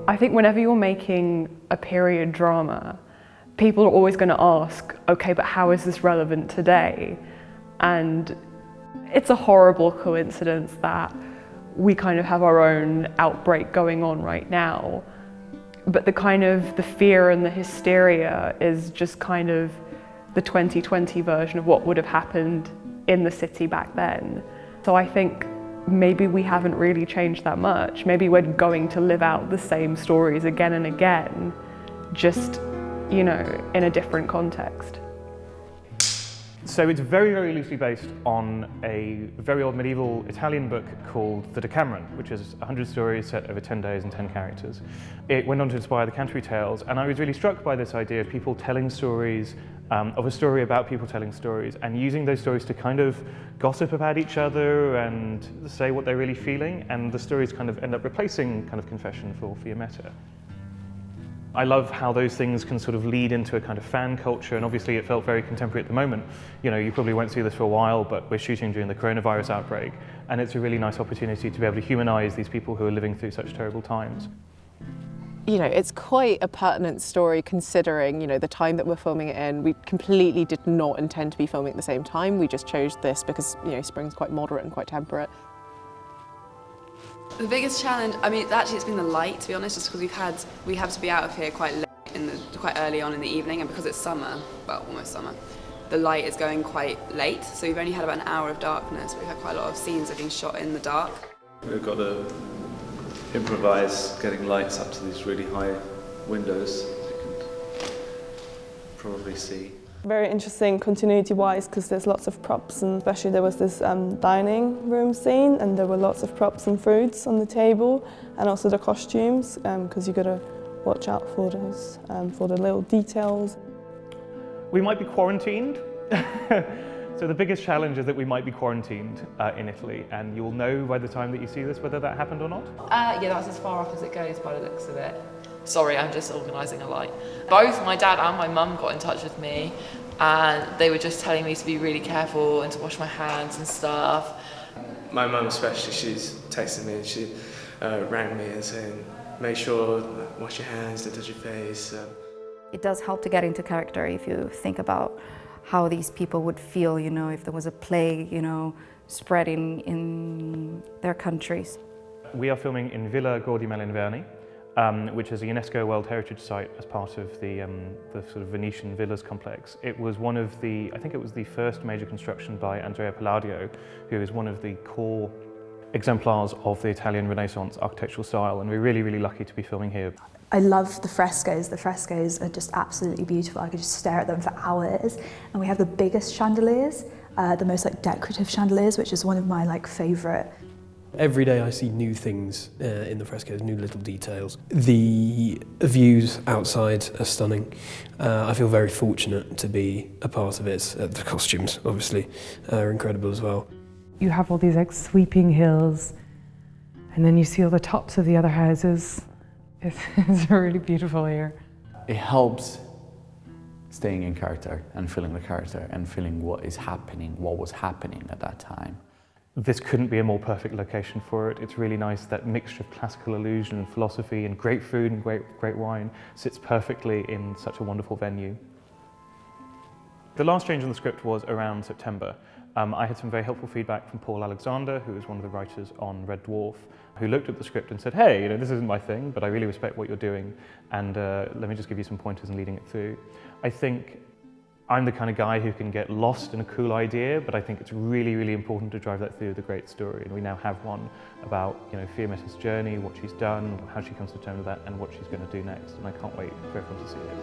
I think whenever you're making a period drama, people are always going to ask, okay, but how is this relevant today? And it's a horrible coincidence that we kind of have our own outbreak going on right now. But the fear and the hysteria is just kind of the 2020 version of what would have happened in the city back then. So I think maybe we haven't really changed that much. Maybe we're going to live out the same stories again and again, just, in a different context. So it's very, very loosely based on a very old medieval Italian book called the Decameron, which is 100 stories set over 10 days and 10 characters. It went on to inspire the Canterbury Tales, and I was really struck by this idea of people telling stories, of a story about people telling stories, and using those stories to kind of gossip about each other and say what they're really feeling, and the stories kind of end up replacing kind of confession for Fiammetta. I love how those things can sort of lead into a kind of fan culture, and obviously it felt very contemporary at the moment. You probably won't see this for a while, but we're shooting during the coronavirus outbreak, and it's a really nice opportunity to be able to humanise these people who are living through such terrible times. It's quite a pertinent story considering, the time that we're filming it in. We completely did not intend to be filming at the same time. We just chose this because, spring's quite moderate and quite temperate. The biggest challenge, it's been the light, to be honest, just because we have to be out of here quite early on in the evening, and because it's summer, well, almost summer, the light is going quite late, so we've only had about an hour of darkness. We've had quite a lot of scenes that have been shot in the dark. We've got to improvise getting lights up to these really high windows, as you can probably see. Very interesting continuity-wise because there's lots of props, and especially there was this dining room scene, and there were lots of props and fruits on the table, and also the costumes, because you've got to watch out for those, for the little details. We might be quarantined. So the biggest challenge is that we might be quarantined in Italy, and you'll know by the time that you see this whether that happened or not. Yeah, that's as far up as it goes by the looks of it. Sorry, I'm just organising a light. Both my dad and my mum got in touch with me, and they were just telling me to be really careful and to wash my hands and stuff. My mum especially, she's texted me and she rang me and saying, make sure, wash your hands, don't touch your face. It does help to get into character if you think about how these people would feel, if there was a plague, spreading in their countries. We are filming in Villa Gordi Malinverni, which is a UNESCO World Heritage Site as part of the sort of Venetian villas complex. It was I think it was the first major construction by Andrea Palladio, who is one of the core exemplars of the Italian Renaissance architectural style, and we're really, really lucky to be filming here. I love the frescoes. The frescoes are just absolutely beautiful. I could just stare at them for hours. And we have the biggest chandeliers, the most decorative chandeliers, which is one of my favourite. Every day I see new things in the frescoes, new little details. The views outside are stunning. I feel very fortunate to be a part of it. The costumes, obviously, are incredible as well. You have all these sweeping hills, and then you see all the tops of the other houses. It's really beautiful here. It helps staying in character and feeling the character and feeling what was happening at that time. This couldn't be a more perfect location for it. It's really nice, that mixture of classical illusion and philosophy and great food and great wine sits perfectly in such a wonderful venue. The last change in the script was around September. I had some very helpful feedback from Paul Alexander, who is one of the writers on Red Dwarf, who looked at the script and said, hey, this isn't my thing, but I really respect what you're doing, and let me just give you some pointers in leading it through. I think I'm the kind of guy who can get lost in a cool idea, but I think it's really, really important to drive that through with a great story, and we now have one about Fiammetta's journey, what she's done, how she comes to terms with that, and what she's going to do next, and I can't wait for everyone to see it.